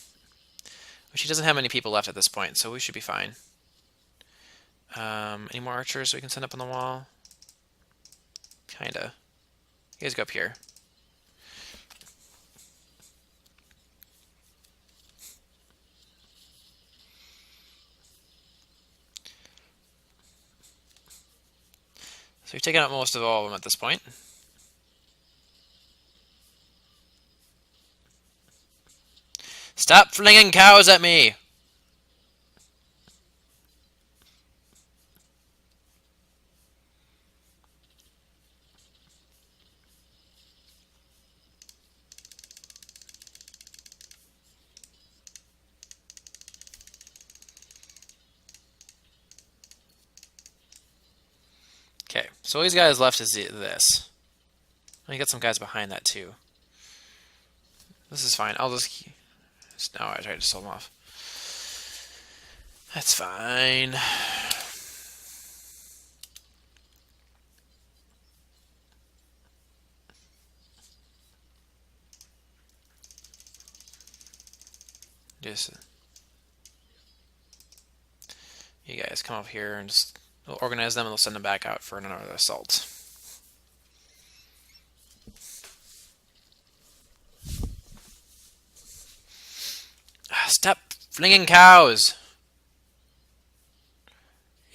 Which he doesn't have many people left at this point, so we should be fine. Any more archers we can send up on the wall? Kinda. You guys go up here. So we've taken out most of all of them at this point. Stop flinging cows at me! Okay, so all these guys left is this. I got some guys behind that too. This is fine. I'll just... Now I tried to sell them off. That's fine. Just... You guys come up here and just... We'll organize them and we'll send them back out for another assault. Stop flinging cows!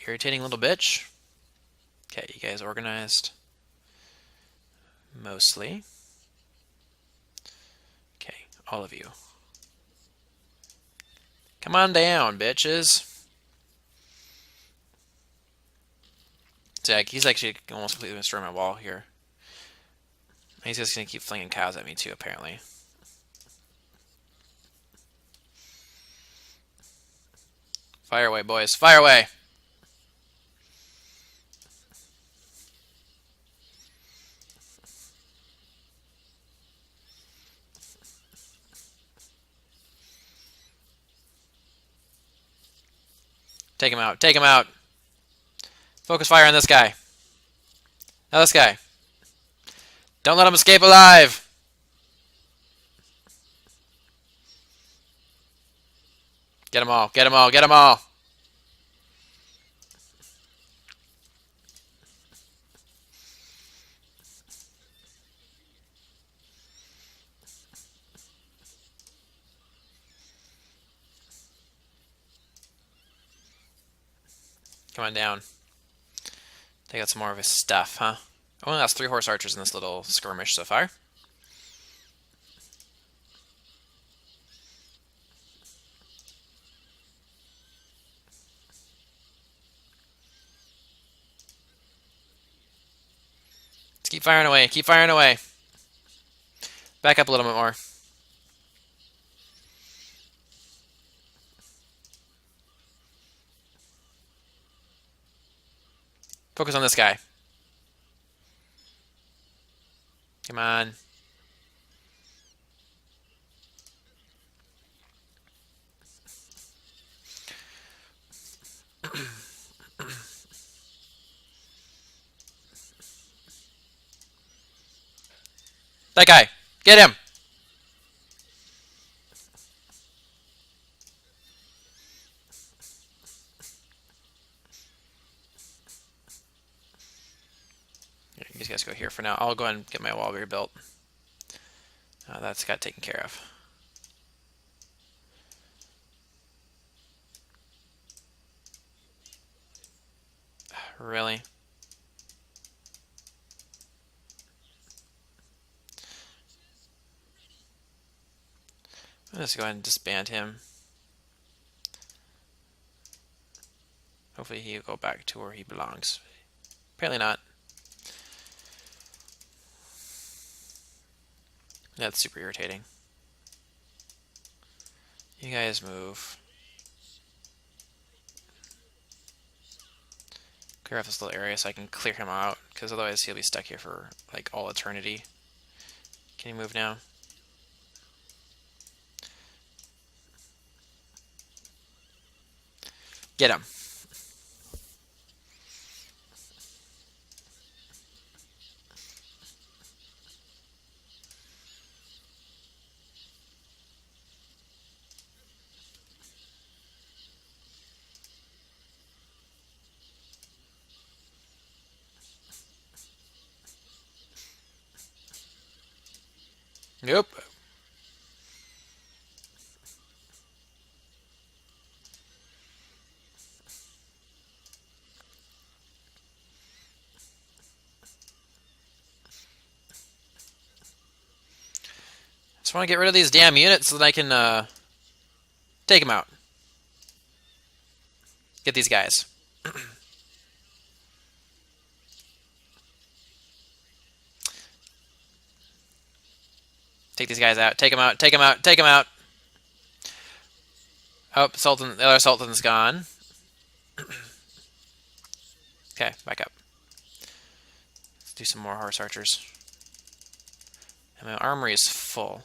Irritating little bitch. Okay, you guys organized. Mostly. Okay, all of you. Come on down, bitches. So yeah, he's actually almost completely destroying my wall here. He's just going to keep flinging cows at me too, apparently. Fire away, boys. Fire away! Take him out. Take him out. Focus fire on this guy. Now this guy. Don't let him escape alive! Get them all. Get them all. Get them all. Come on down. They got some more of his stuff, huh? Only lost 3 horse archers in this little skirmish so far. Let's keep firing away. Keep firing away. Back up a little bit more. Focus on this guy. Come on. That guy. Get him. You guys go here for now. I'll go ahead and get my wall rebuilt. That's got taken care of. Really? Let's go ahead and disband him. Hopefully he'll go back to where he belongs. Apparently not. That's super irritating. You guys move. Clear off this little area so I can clear him out, because otherwise he'll be stuck here for like all eternity. Can you move now? Get him. Nope. Just want to get rid of these damn units so that I can take them out. Get these guys. Take these guys out. Take them out. Take them out. Take them out. Oh, Sultan. The other Sultan's gone. Okay, back up. Let's do some more horse archers. And my armory is full.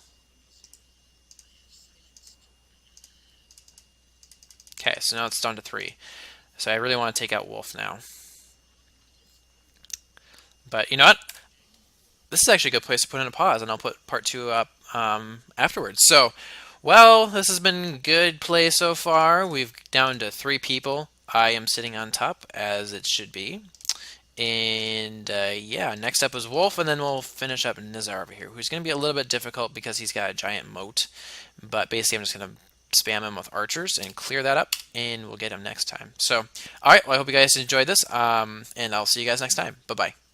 Okay, so now it's down to 3. So I really want to take out Wolf now. But you know what? This is actually a good place to put in a pause, and I'll put part 2 up afterwards. So, well, this has been good play so far. We've down to 3 people. I am sitting on top, as it should be. And yeah, next up is Wolf, and then we'll finish up Nizar over here, who's going to be a little bit difficult because he's got a giant moat. But basically, I'm just going to spam him with archers and clear that up, and we'll get him next time. So, all right, well, I hope you guys enjoyed this, and I'll see you guys next time. Bye-bye.